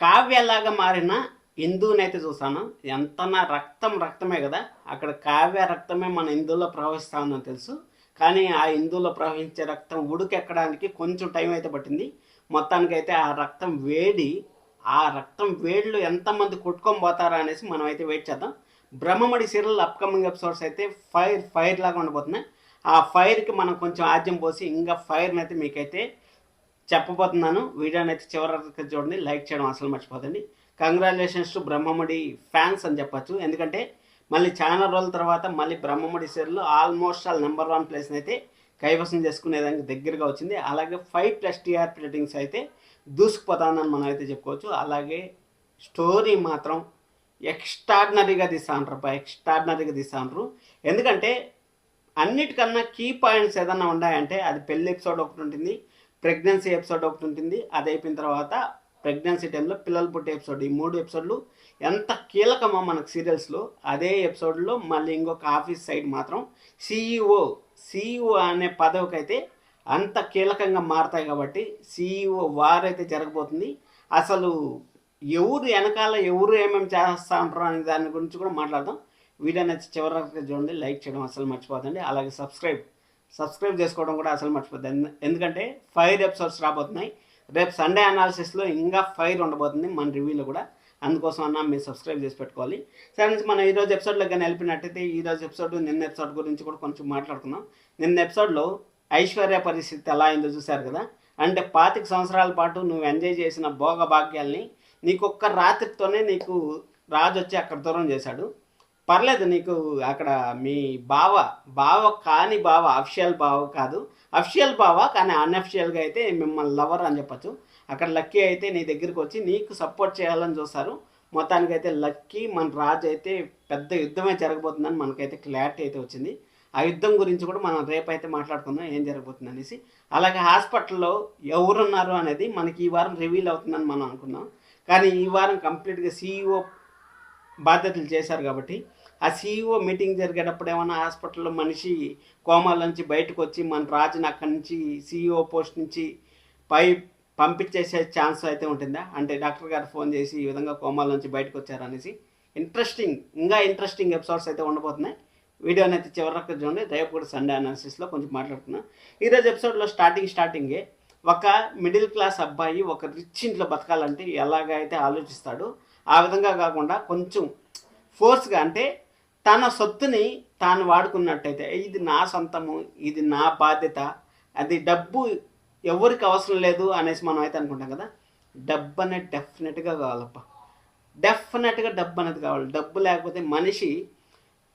కావ్యలాగా మారిన హిందువునైతే చూసాను. ఎంత నా రక్తం రక్తమే కదా, అక్కడ కావ్య రక్తమే మన హిందువులో ప్రవహిస్తా ఉందని తెలుసు. కానీ ఆ హిందువులో ప్రవహించే రక్తం ఉడుకెక్కడానికి కొంచెం టైం అయితే పట్టింది. మొత్తానికైతే ఆ రక్తం వేడిలో ఎంతమంది కొట్టుకొని పోతారా అనేసి మనం అయితే వెయిట్ చేద్దాం. బ్రహ్మమడి సీరియల్ అప్కమింగ్ ఎపిసోడ్స్ అయితే ఫైర్ లాగా ఉండబోతున్నాయి. ఆ ఫైర్కి మనం కొంచెం ఆద్యం పోసి ఇంకా ఫైర్ని అయితే మీకైతే చెప్పబోతున్నాను. వీడియోని అయితే చివరి వరకు చూడండి, లైక్ చేయడం అసలు మర్చిపోదండి. కంగ్రాచులేషన్స్ టు బ్రహ్మముడి ఫ్యాన్స్ అని చెప్పచ్చు. ఎందుకంటే మళ్ళీ చాలా రోజుల తర్వాత మళ్ళీ Brahmamudi serial almost all number 1 ప్లేస్ని అయితే కైవసం చేసుకునేదానికి దగ్గరగా వచ్చింది. అలాగే 5+ టీఆర్పీ రేటింగ్స్ అయితే దూసుకుపోతానని మనం అయితే చెప్పుకోవచ్చు. అలాగే స్టోరీ మాత్రం ఎక్స్ట్రాడినరీగా తీస్తాండ్రు. ఎందుకంటే అన్నిటికన్నా కీ పాయింట్స్ ఏదన్నా ఉన్నాయంటే అది పెళ్లి ఎపిసోడ్ ఒకటి ఉంటుంది, ప్రెగ్నెన్సీ ఎపిసోడ్ ఒకటి ఉంటుంది. అది అయిపోయిన తర్వాత ప్రెగ్నెన్సీ టైంలో పిల్లలు పుట్టే ఎపిసోడ్, ఈ 3 ఎపిసోడ్లు ఎంత కీలకమో మనకు సీరియల్స్లో. అదే ఎపిసోడ్లో మళ్ళీ ఇంకొక ఆఫీస్ సైడ్ మాత్రం సిఇఓ అనే పదవికి అయితే అంత కీలకంగా మారతాయి. కాబట్టి సిఇఓ వారైతే జరగబోతుంది. అసలు ఎవరు వెనకాల ఎవరు ఏమేమి చేస్తా ఉంటారో అనే దాని గురించి కూడా మాట్లాడదాం. వీడియో నచ్చి చివరి వరకు చూడండి, లైక్ చేయడం అసలు మర్చిపోదండి. అలాగే సబ్స్క్రైబ్ చేసుకోవడం కూడా అసలు మర్చిపోద్ది. ఎందుకంటే 5 ఎపిసోడ్స్ రాబోతున్నాయి. రేపు సండే అనాలిసిస్లో ఇంకా 5 ఉండబోతుంది మన రివ్యూలో కూడా. అందుకోసం అన్న మీరు సబ్స్క్రైబ్ చేసి పెట్టుకోవాలి. సరే, మనం ఈరోజు ఎపిసోడ్లో కానీ వెళ్ళిపోయినట్టయితే ఈరోజు ఎపిసోడ్ నిన్న ఎపిసోడ్ గురించి కూడా కొంచెం మాట్లాడుకుందాం. నిన్న ఎపిసోడ్లో ఐశ్వర్య పరిస్థితి ఎలా అయిందో చూశారు కదా. అంటే 25 సంవత్సరాల పాటు నువ్వు ఎంజాయ్ చేసిన భోగభాగ్యాల్ని నీకొక్క రాత్రితోనే నీకు రాజు వచ్చి అక్కడ దూరం చేశాడు. పర్లేదు, నీకు అక్కడ మీ బావ కాని బావ, అఫిషియల్ బావ కాదు, అఫిషియల్ బావ కానీ అన్అఫిషియల్గా అయితే మిమ్మల్ని లవర్ అని చెప్పచ్చు. అక్కడ లక్కీ అయితే నీ దగ్గరికి వచ్చి నీకు సపోర్ట్ చేయాలని చూస్తారు. మొత్తానికైతే లక్కీ మన రాజు అయితే పెద్ద యుద్ధమే జరగబోతుందని మనకైతే క్లారిటీ అయితే వచ్చింది. ఆ యుద్ధం గురించి కూడా మనం రేపైతే మాట్లాడుకుందాం ఏం జరగబోతుంది అనేసి. అలాగే హాస్పిటల్లో ఎవరున్నారు అనేది మనకి ఈ వారం రివీల్ అవుతుందని మనం అనుకున్నాం. కానీ ఈ వారం కంప్లీట్గా సిఇఓ బాధ్యతలు చేశారు. కాబట్టి ఆ సిఇఓ మీటింగ్ జరిగేటప్పుడు ఏమన్నా హాస్పిటల్లో మనిషి కోమాల నుంచి బయటకు వచ్చి మన రాజుని అక్కడి నుంచి సిఇఓ పోస్ట్ నుంచి పంపించేసే ఛాన్స్ అయితే ఉంటుందా? అంటే డాక్టర్ గారు ఫోన్ చేసి ఈ విధంగా కోమాల నుంచి బయటకు వచ్చారనేసి ఇంకా ఇంట్రెస్టింగ్ ఎపిసోడ్స్ అయితే ఉండబోతున్నాయి. వీడియోని అయితే చివరికి చూడండి. రేపు కూడా సండే అనాలిసిస్లో కొంచెం మాట్లాడుతున్నాం. ఈరోజు ఎపిసోడ్లో స్టార్టింగే ఒక మిడిల్ క్లాస్ అబ్బాయి ఒక రిచ్ ఇంట్లో బతకాలంటే ఎలాగైతే ఆలోచిస్తాడో ఆ విధంగా కాకుండా కొంచెం ఫోర్స్గా, అంటే తన సొత్తుని తాను వాడుకున్నట్టయితే ఇది నా సొంతము, ఇది నా బాధ్యత, అది డబ్బు ఎవరికి అవసరం లేదు అనేసి మనం అయితే అనుకుంటాం కదా. డబ్బు అనేది డెఫినెట్గా కావాలప్ప, డెఫినెట్గా డబ్బు అనేది కావాలి. డబ్బు లేకపోతే మనిషి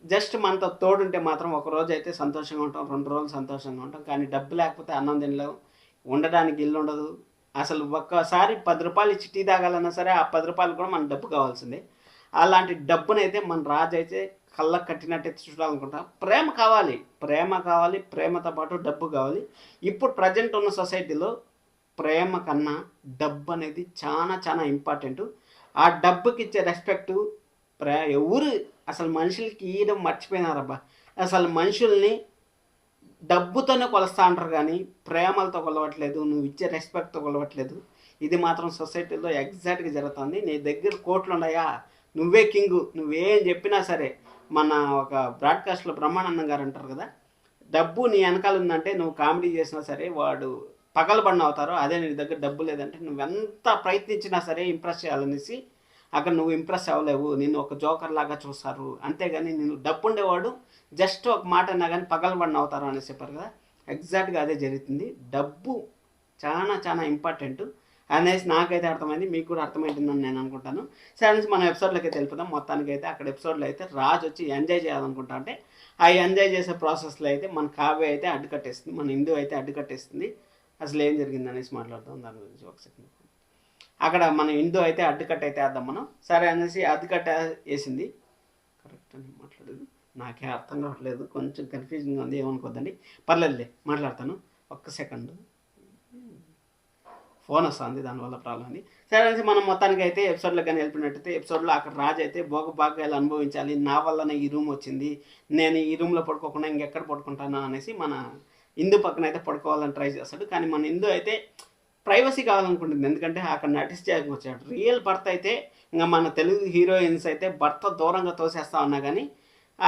జస్ట్ మనతో తోడుంటే మాత్రం ఒక రోజు అయితే సంతోషంగా ఉంటాం, 2 రోజులు సంతోషంగా ఉంటాం. కానీ డబ్బు లేకపోతే అన్నం తినలేం, ఉండడానికి ఇల్లు ఉండదు. అసలు ఒక్కసారి 10 రూపాయలు ఇచ్చి టీ తాగాలన్నా సరే ఆ 10 రూపాయలు కూడా మన డబ్బు కావాల్సిందే. అలాంటి డబ్బునైతే మన రాజు అయితే కళ్ళకు కట్టినట్టయితే చూడాలనుకుంటా. ప్రేమ కావాలి, ప్రేమతో పాటు డబ్బు కావాలి. ఇప్పుడు ప్రజెంట్ ఉన్న సొసైటీలో ప్రేమ కన్నా డబ్బు అనేది చాలా చాలా ఇంపార్టెంట్. ఆ డబ్బుకి ఇచ్చే రెస్పెక్టు ఎవరు అసలు మనుషులకి ఇవ్వడం మర్చిపోయినారబ్బా. అసలు మనుషుల్ని డబ్బుతోనే కొలుస్తా అంటారు కానీ ప్రేమలతో కొలవట్లేదు, నువ్వు ఇచ్చే రెస్పెక్ట్తో కొలవట్లేదు. ఇది మాత్రం సొసైటీలో ఎగ్జాక్ట్గా జరుగుతుంది. నీ దగ్గర కోట్లు ఉన్నాయా, నువ్వే కింగు, నువ్వేం చెప్పినా సరే. మన ఒక బ్రాడ్కాస్ట్లో బ్రహ్మానందం గారు అంటారు కదా, డబ్బు నీ వెనకాల ఉందంటే నువ్వు కామెడీ చేసినా సరే వాడు పగలబడిన అవుతారు. అదే నీ దగ్గర డబ్బు లేదంటే నువ్వెంత ప్రయత్నించినా సరే ఇంప్రెస్ చేయాలనేసి అక్కడ నువ్వు ఇంప్రెస్ అవ్వలేవు, నిన్ను ఒక జోకర్ లాగా చూస్తారు. అంతేగాని నేను డబ్బు ఉండేవాడు జస్ట్ ఒక మాట అన్నా కానీ పగలబడిన అవుతారు అనేసి చెప్పారు కదా. ఎగ్జాక్ట్గా అదే జరుగుతుంది. డబ్బు చాలా చాలా ఇంపార్టెంట్ అనేసి నాకైతే అర్థమైంది, మీకు కూడా అర్థమైంటుందని నేను అనుకుంటాను. సరే, మనం ఎపిసోడ్లోకి అయితే వెళ్ళిపోతాం. మొత్తానికి అయితే అక్కడ ఎపిసోడ్లో అయితే రాజు వచ్చి ఎంజాయ్ చేయాలనుకుంటా. అంటే ఆ ఎంజాయ్ చేసే ప్రాసెస్లో అయితే మన కావ్య అయితే అడ్డుకట్టేస్తుంది, మన హిందూ అయితే అడ్డుకట్టేస్తుంది. అసలు ఏం జరిగింది అనేసి మాట్లాడదాం దాని గురించి ఒక సెకండ్. అక్కడ మన హిందూ అయితే అడ్డుకట్ట అయితే వేద్దాం మనం. సరే అనేసి అడ్డుకట్ట వేసింది. కరెక్ట్ అని మాట్లాడేది నాకే అర్థం కావట్లేదు, కొంచెం కన్ఫ్యూజింగ్గా ఉంది, ఏమనుకోద్దండి. పర్లేదులే, మాట్లాడతాను. ఒక్క సెకండ్, ఫోన్ వస్తుంది, దానివల్ల ప్రాబ్లం ఉంది. సరే అనేసి మనం మొత్తానికి అయితే ఎపిసోడ్లో కానీ వెళ్ళిపోయినట్టయితే ఎపిసోడ్లో అక్కడ రాజు అయితే భోగభాగ్యాలు అనుభవించాలి, నా వల్లనే ఈ రూమ్ వచ్చింది, నేను ఈ రూమ్లో పడుకోకుండా ఇంకెక్కడ పడుకుంటాను అనేసి మన హిందూ పక్కన అయితే పడుకోవాలని ట్రై చేస్తాడు. కానీ మన హిందూ అయితే ప్రైవసీ కావాలనుకుంటుంది, ఎందుకంటే అక్కడ నటిస్ట్ చేయడానికి వచ్చాడు. రియల్ భర్త అయితే ఇంకా మన తెలుగు హీరోయిన్స్ అయితే భర్త దూరంగా తోసేస్తా ఉన్నా కానీ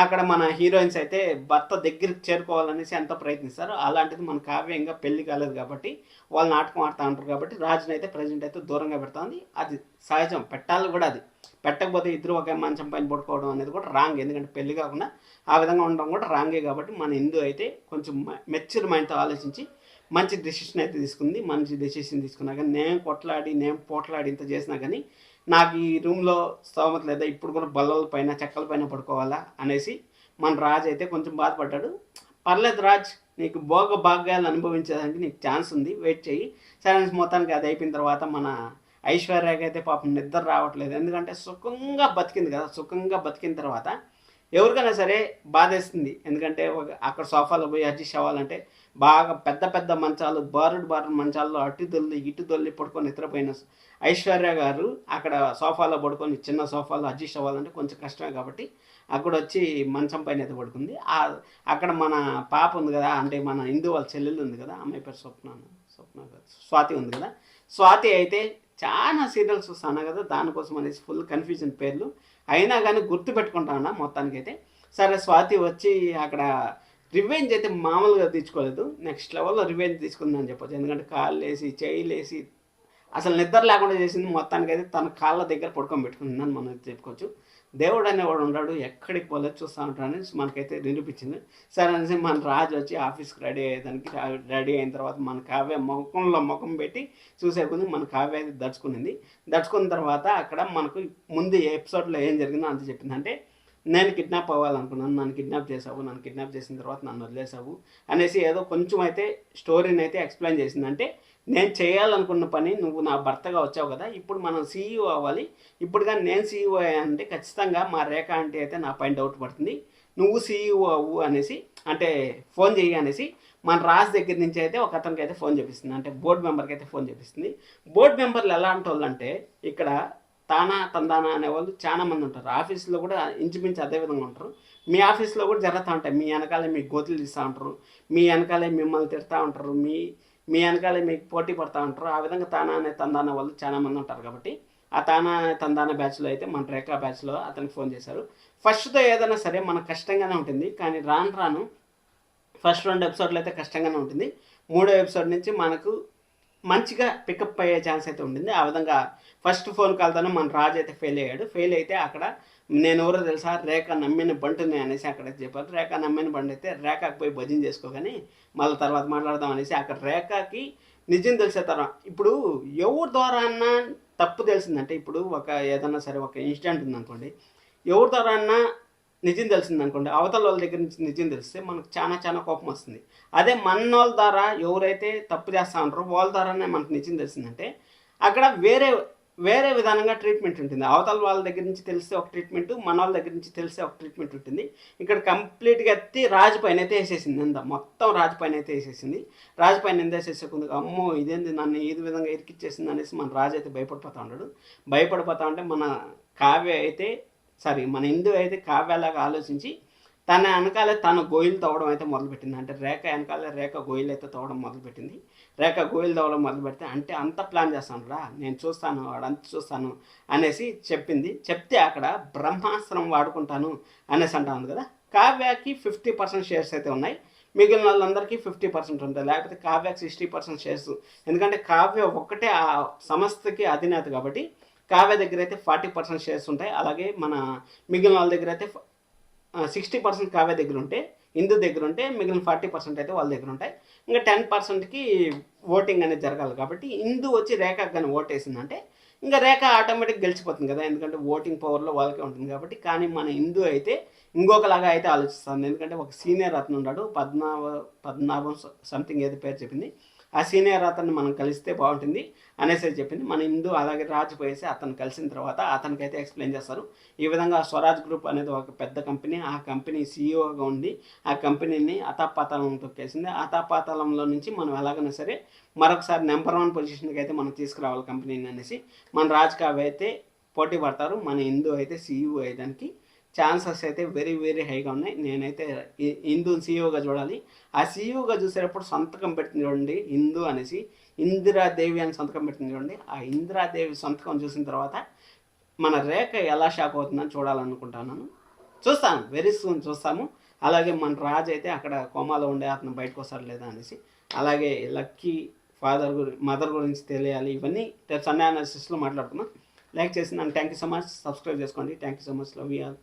అక్కడ మన హీరోయిన్స్ అయితే భర్త దగ్గరికి చేరుకోవాలనేసి ఎంతో ప్రయత్నిస్తారు. అలాంటిది మన కావ్య ఇంకా పెళ్లి కాలేదు కాబట్టి వాళ్ళు నాటకం ఆడుతూ ఉంటారు కాబట్టి రాజుని అయితే ప్రజెంట్ అయితే దూరంగా పెడుతుంది. అది సహజం, పెట్టాలి కూడా. అది పెట్టకపోతే ఇద్దరు ఒకే మంచం పైన పడుకోవడం అనేది కూడా రాంగ్, ఎందుకంటే పెళ్లి కాకుండా ఆ విధంగా ఉండడం కూడా రాంగే. కాబట్టి మన హిందూ అయితే కొంచెం మెచ్యూర్ మైండ్తో ఆలోచించి మంచి డెసిషన్ అయితే తీసుకుంది. మంచి డెసిషన్ తీసుకున్నా కానీ నేను కొట్లాడి నేను పోట్లాడి ఇంత చేసినా కానీ నాకు ఈ రూమ్లో స్తోమత లేదా, ఇప్పుడు కూడా బల్లల పైన చెక్కల పైన పడుకోవాలా అనేసి మన రాజు అయితే కొంచెం బాధపడ్డాడు. పర్లేదు రాజ్, నీకు భోగ భాగ్యాలు అనుభవించడానికి నీకు ఛాన్స్ ఉంది, వెయిట్ చేయి. సరే మొత్తానికి అది అయిపోయిన తర్వాత మన ఐశ్వర్యకి అయితే పాపం నిద్ర రావట్లేదు, ఎందుకంటే సుఖంగా బతికింది కదా. సుఖంగా బతికిన తర్వాత ఎవరికైనా సరే బాధేస్తుంది, ఎందుకంటే అక్కడ సోఫాలో పోయి అడ్జస్ట్ అవ్వాలంటే బాగా పెద్ద పెద్ద మంచాలు, బారుడు మంచాల్లో అటు దొల్లి ఇటు దొల్లి పడుకొని నిద్రపోయిన ఐశ్వర్య గారు అక్కడ సోఫాలో పడుకొని చిన్న సోఫాలో అడ్జస్ట్ అవ్వాలంటే కొంచెం కష్టమే. కాబట్టి అక్కడ వచ్చి మంచం పైన అయితే పడుకుంది. అక్కడ మన పాప ఉంది కదా, అంటే మన హిందూ వాళ్ళ చెల్లెలు ఉంది కదా, అమ్మాయి పేరు స్వాతి ఉంది కదా. స్వాతి అయితే చాలా సీరియల్స్ చూస్తాను కదా, దానికోసం అనేసి ఫుల్ కన్ఫ్యూజన్ పేర్లు అయినా కానీ గుర్తుపెట్టుకుంటాను మొత్తానికైతే. సరే స్వాతి వచ్చి అక్కడ రివెంజ్ అయితే మామూలుగా తీసుకోలేదు, నెక్స్ట్ లెవెల్లో రివెంజ్ తీసుకుందని చెప్పొచ్చు. ఎందుకంటే కాళ్ళు వేసి చేయిలు వేసి అసలు నిద్ర లేకుండా చేసింది. మొత్తానికైతే తన కాళ్ళ దగ్గర పడుకొని పెట్టుకుంటుందని మనం చెప్పుకోవచ్చు. దేవుడు అనేవాడు ఉన్నాడు, ఎక్కడికి పోలేదు చూస్తూ ఉంటాడని మనకైతే నిరూపించింది. సరే అనేసి మన రాజు వచ్చి ఆఫీస్కి రెడీ అయ్యేదానికి రెడీ అయిన తర్వాత మన కావ్య ముఖంలో ముఖం పెట్టి చూసే కొద్ది మన కావ్య అయితే దడుచుకున్న తర్వాత అక్కడ మనకు ముందు ఎపిసోడ్లో ఏం జరిగిందో అంత చెప్పింది. అంటే నేను కిడ్నాప్ అవ్వాలనుకున్నాను, నన్ను కిడ్నాప్ చేసిన తర్వాత నన్ను వదిలేసావు అనేసి ఏదో కొంచెం అయితే స్టోరీని అయితే ఎక్స్ప్లెయిన్ చేసింది. అంటే నేను చేయాలనుకున్న పని నువ్వు నా భర్తగా వచ్చావు కదా, ఇప్పుడు మనం సీఈఓ అవ్వాలి. ఇప్పుడు కానీ నేను సీఈఓ అయ్యానంటే ఖచ్చితంగా మా రేఖ అంటే అయితే నా పైన డౌట్ పడుతుంది, నువ్వు సీఈఓ అవ్వు అనేసి, అంటే ఫోన్ చేయి అనేసి మన రాజు దగ్గర నుంచి అయితే ఒక అతనికి అయితే ఫోన్ చేపిస్తుంది. అంటే బోర్డు మెంబర్కి అయితే ఫోన్ చేపిస్తుంది. బోర్డు మెంబర్లు ఎలా అంటే అంటే ఇక్కడ తానా తందానా అనేవాళ్ళు చాలా మంది ఉంటారు. ఆఫీస్లో కూడా ఇంచుమించు అదే విధంగా ఉంటారు. మీ ఆఫీస్లో కూడా జరుగుతూ ఉంటాయి. మీ వెనకాలే మీకు గోతులు తీస్తూ ఉంటారు, మీ వెనకాలే మిమ్మల్ని తిడతా ఉంటారు, మీ వెనకాలే మీకు పోటీ పడుతూ ఉంటారు. ఆ విధంగా తానా అనే తందాన వాళ్ళు చాలా మంది ఉంటారు. కాబట్టి ఆ తానా అనే తందాన బ్యాచ్లో అయితే మన రేఖా బ్యాచ్లో అతనికి ఫోన్ చేశారు. ఫస్ట్తో ఏదైనా సరే మనకు కష్టంగానే ఉంటుంది, కానీ రాను ఫస్ట్ 2 ఎపిసోడ్లు అయితే కష్టంగానే ఉంటుంది. 3వ ఎపిసోడ్ నుంచి మనకు మంచిగా పికప్ అయ్యే ఛాన్స్ అయితే ఉండింది. ఆ విధంగా ఫస్ట్ ఫోన్ కాల్తోనే మన రాజు అయితే ఫెయిల్ అయ్యాడు. ఫెయిల్ అయితే అక్కడ నేను ఎవరో తెలుసా, రేఖ నమ్మిన బంటుని అనేసి అక్కడైతే చెప్పారు. రేఖ నమ్మిన బండి అయితే రేఖకు పోయి భజన చేసుకోగాని మళ్ళీ తర్వాత మాట్లాడదాం అనేసి అక్కడ రేఖకి నిజం తెలిసే తర్వాత ఇప్పుడు ఎవరి ద్వారా అన్నా తప్పు తెలిసిందంటే, ఇప్పుడు ఏదన్నా సరే ఒక ఇన్సిడెంట్ ఉందనుకోండి, ఎవరి ద్వారా అన్నా నిజం తెలిసిందనుకోండి, అవతల వాళ్ళ దగ్గర నుంచి నిజం తెలిస్తే మనకు చాలా కోపం వస్తుంది. అదే మన వాళ్ళ ద్వారా ఎవరైతే తప్పు చేస్తూ ఉంటారో వాళ్ళ ద్వారానే మనకు నిజం తెలిసిందంటే అక్కడ వేరే విధానంగా ట్రీట్మెంట్ ఉంటుంది. అవతల వాళ్ళ దగ్గర నుంచి తెలిస్తే ఒక ట్రీట్మెంట్, మన వాళ్ళ దగ్గర నుంచి తెలిస్తే ఒక ట్రీట్మెంట్ ఉంటుంది. ఇక్కడ కంప్లీట్గా ఎత్తి రాజు పైన అయితే వేసేసింది, మొత్తం రాజు పైన అయితే వేసేసింది. రాజు పైన ఎంత వేసేసేకుంది, అమ్మో ఇదేంది నన్ను ఈ విధంగా ఇరికిచ్చేసింది అనేసి మన రాజు అయితే భయపడిపోతా ఉంటే మన కావ్య అయితే మన హిందూ అయితే కావ్యలాగా ఆలోచించి తన వెనకాలే తను గోయిలు తవ్వడం అయితే మొదలుపెట్టింది. అంటే రేఖ వెనకాలే రేఖ గోయిలు అయితే తవ్వడం మొదలుపెట్టింది. రేఖ గోయిలు తవ్వడం మొదలుపెడితే అంటే అంత ప్లాన్ చేస్తాను రా, నేను చూస్తాను వాడంతా చూస్తాను అనేసి చెప్తే అక్కడ బ్రహ్మాస్త్రం వాడుకుంటాను అనేసి అంటా ఉంది కదా. కావ్యకి 50% షేర్స్ అయితే ఉన్నాయి, మిగిలిన వాళ్ళందరికీ 50% ఉంటాయి. లేకపోతే కావ్యకి 60% షేర్స్, ఎందుకంటే కావ్య ఒక్కటే ఆ సంస్థకి అధినేత కాబట్టి కావ్య దగ్గర అయితే 40% షేర్స్ ఉంటాయి. అలాగే మన మిగిలిన వాళ్ళ దగ్గర అయితే 60% కావ్య దగ్గర ఉంటే, హిందూ దగ్గర ఉంటే మిగిలిన 40% అయితే వాళ్ళ దగ్గర ఉంటాయి. ఇంకా 10%కి ఓటింగ్ అనేది జరగాలి. కాబట్టి హిందూ వచ్చి రేఖకు కానీ ఓటేసిందంటే ఇంకా రేఖ ఆటోమేటిక్ గెలిచిపోతుంది కదా, ఎందుకంటే ఓటింగ్ పవర్లో వాళ్ళకే ఉంటుంది కాబట్టి. కానీ మన హిందూ అయితే ఇంకొకలాగా అయితే ఆలోచిస్తుంది, ఎందుకంటే ఒక సీనియర్ అతను ఉన్నాడు, పద్మనాభం సంథింగ్ ఏదో పేరు చెప్పింది, ఆ సీనియర్ అతన్ని మనం కలిస్తే బాగుంటుంది అనేసి చెప్పింది. మన హిందూ అలాగే రాజు పోయేసి అతను కలిసిన తర్వాత అతనికైతే ఎక్స్ప్లెయిన్ చేస్తారు. ఈ విధంగా స్వరాజ్ గ్రూప్ అనేది ఒక పెద్ద కంపెనీ, ఆ కంపెనీ సీఈఓగా ఉండి ఆ కంపెనీని అతాపాతాళం తొక్కేసింది. అతాపాతాళంలో నుంచి మనం ఎలాగైనా సరే మరొకసారి నెంబర్ 1 పొజిషన్కి అయితే మనం తీసుకురావాలి కంపెనీని అనేసి మన రాజు కావ్య అయితే పోటీ పడతారు. మన హిందూ అయితే సీఈఓ అయ్యడానికి ఛాన్సెస్ అయితే వెరీ హైగా ఉన్నాయి. నేనైతే హిందూని సీఈఓగా చూడాలి. ఆ సీఈఓగా చూసేటప్పుడు సంతకం పెట్టింది చూడండి హిందూ అనేసి, ఇందిరాదేవి అని సంతకం పెట్టింది చూడండి. ఆ ఇందిరాదేవి సంతకం చూసిన తర్వాత మన రేఖ ఎలా షాక్ అవుతుందని చూడాలనుకుంటున్నాను. చూస్తాను, వెరీ సూన్ చూస్తాము. అలాగే మన రాజు అయితే అక్కడ కోమాలో ఉండే అతను బయటకు వస్తాడు లేదా అనేసి, అలాగే లక్కీ మదర్ గురించి తెలియాలి. ఇవన్నీ సండే అనాలిసిస్లో మాట్లాడుతున్నాం. లైక్ చేసి నన్ను thank you so much. Subscribe చేసుకోండి. Thank you so much. Love you all.